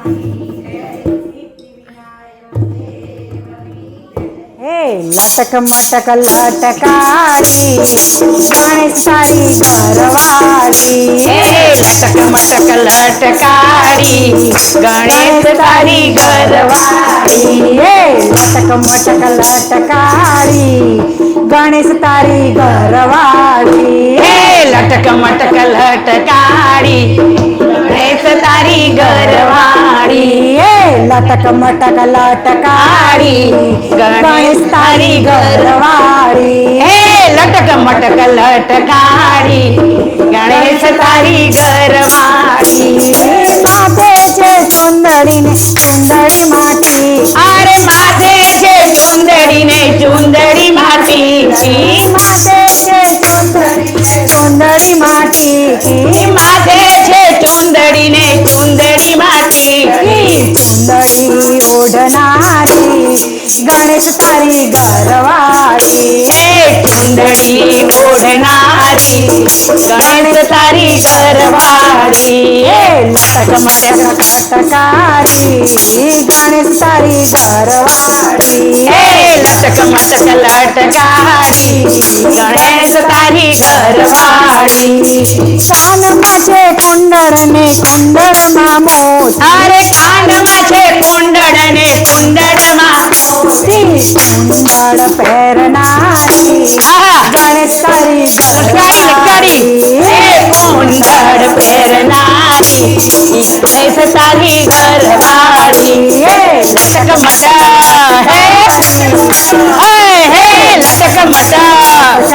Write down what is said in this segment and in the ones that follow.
हे लटक मटक लटकाळी गणेश तारी घरवाळी हे लटक मटक लटकाळी गणेश तारी घरवाळी हे लटक मटक लटकाळी गणेश तारी घरवाळी हे लटक मटक लटकाळी गणेश तारी घरवाळी हे लटक मटक लटकाळी गणेश तारी घरवाळी हे लटक मटक लटकाळी गणेश तारी घरवाळी मातेचे चुंदडीने चुंदडी माती अरे माथेचे चुंदडीने चुंदडी मातीची मातेचे चुंदडीने चुंदडी माती माथेचे चुंदडीने चुंदडी मातीची चुंदडी ओढणारी गणेश तारी घरवाळी हे चुंदडी ओढणारी गणेश तारी घरवाळी हे लटक मटक लटकाळी गणेश तारी घरवाळी हे लटक मटक लटकाळी गणेश तारी घरवाळी कान माझे कुंडळने कुंडळ मामोती अरे कान माझे कुंडडने कुंडड माती कुंडळ पेरणारी गणेश तारी लटकाळी हे कुंडड पेरणारी गणेश तारी घरवाळी हे लटक मटक हे लटक मटक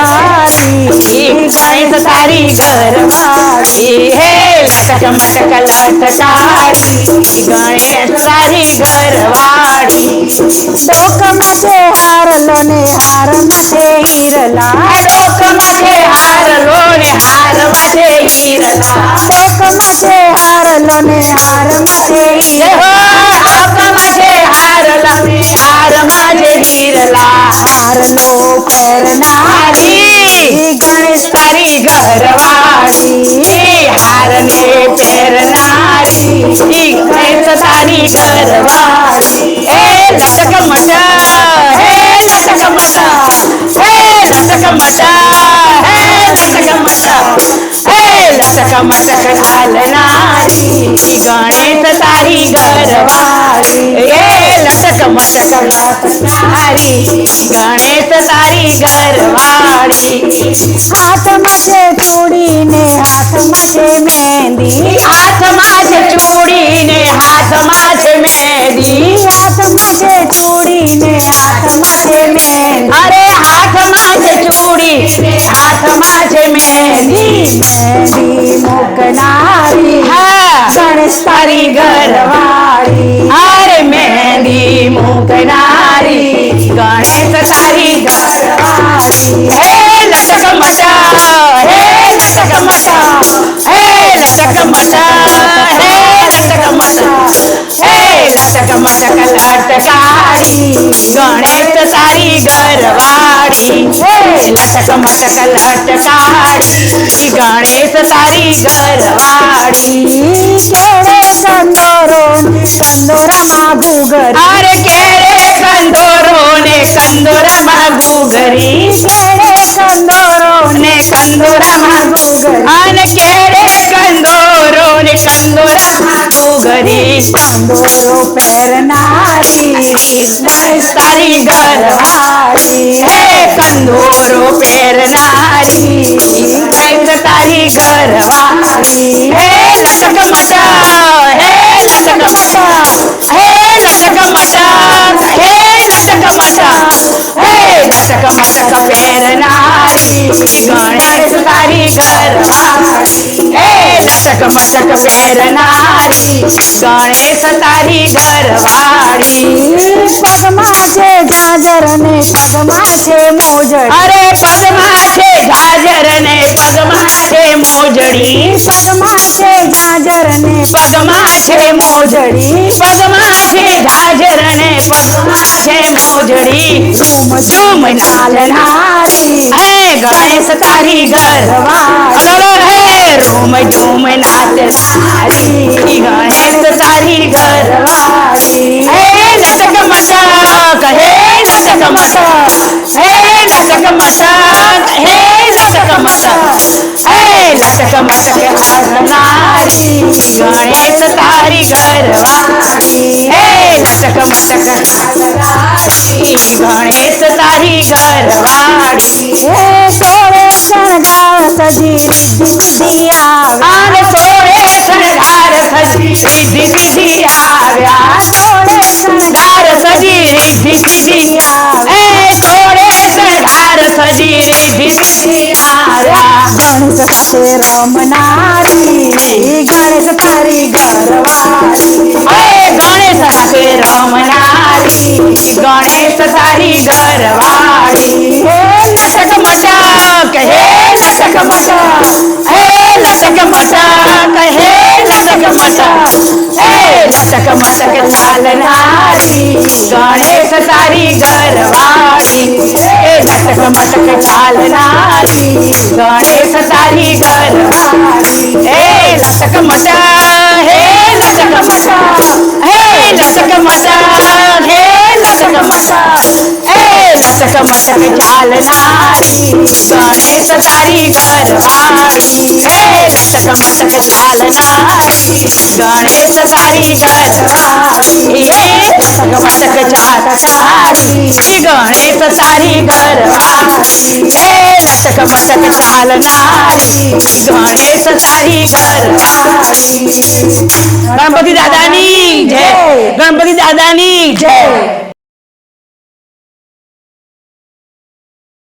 गणेश तारी घरवाळी हे लटक मटक लटकाळी गणेश तारी घरवाळी डोक माझे हारलो ने हार माझे हिरला डोक माझे हारलो ने हार माझे हिरला डोक माझे हारलो ने हार माझे हिरला डोक माझे हारला ने हार माझे हिरला हारलो पेरणारी गणेश तारी घरवाळी हारने पेरणारी गणेश तारी घरवाळी हे लटक मटक हे लटक मटक हे लटक मटक हे लटक मटक हे लटक मटक घालणारी गणेश तारी घरवाळी हे लटक मटक लटणारी गणेश तारी घरवाळी हात माझे चुडीने हात माझे मेहंदी हात माझे चुडीने हात माझे मेहंदी हात माझे चुडीने हात माझे मेहंदी अरे हात माझे चुडी हात माझे मेहंदी मेहंदी मुकणारी गणेश तारी घरवाळी अरे मेहंदी मुकणारी गणेश तारी घरवाळी हे लटक मटक हे लटक मटक हे लटक मटक हे लटक मटक हे लटक मटक लटकाळी गणेश तारी घरवाळी हे लटक मटक लटकाळी गणेश तारी घरवाळी केळे कंदोरोन कंदोरा मागू घरी अरे केळे कंदोरोने कंदोरा मागू घरी केळे कंदोरोने कंदोरा मागू घरी अन केळे कंदोरोने कंदोरा मागू घरी कंदोरो पेरणारी गणेश तारी घरवाळी हे कंदोरो पेरणारी गणेश तारी घरवाळी हे लटक मटक हे लटक मटक हे लटक मटक हे लटक मटक हे लटक मटक पेरणारी गणेश तारी घरवाळी हे लटक मटक पेरणारी गणेश तारी घरवाळी पग माझे झाजरने पग माझे मोजड अरे पग माझे झाजरने पग माझे मोजडी पग माझे झाजरने पग माझे मोजडी पग माझे झाजरने पग माझे मोजडी झूम झूम नालनारी हे गणेश तारी घरवाळी हे झूम झूम नाचनारी गणेश तारी घर लटक मटक हे लटक मटक हे लटक मटक हे लटक मटक हरणारी गणेश तारी गरवारी हे लटक मटक हरणारी गणेश तारी गरवारी हे सोळे शणगार सजी रिद्धी सिद्धी आव्या आने सोळे शणगार सजी रिद्धी सिद्धी आव्या सोळे शणगार सजी रिद्धी सिद्धी ए सोळे शणगार सजी रिद्धी सिद्धी आव्या गणेश हाते रमणारी गणेश तारी गरवारी हे गणेश हाते रमणारी गणेश तारी गरवारी हे लटक मटक हे लटक मटक हे लटक मटक हे लटक मटक हे लटक मटक चालणारी गणेश तारी गरवारी हे लटक मटक चालणारी गणेश तारी गरवारी हे लटक मटक हे लटक मटक हे लटक मटक हे लटक मटक हे लटक मटक चालणारी गणेश तारी गरवारी हे लटक मटक चालणारी गणेश तारी गरवारी हे लटक मटक चालणारी गणेश तारी गरवारी हे लटक मटक चालणारी गणेश तारी गरवारी गणपती दादानी जय गणपती दादानी जय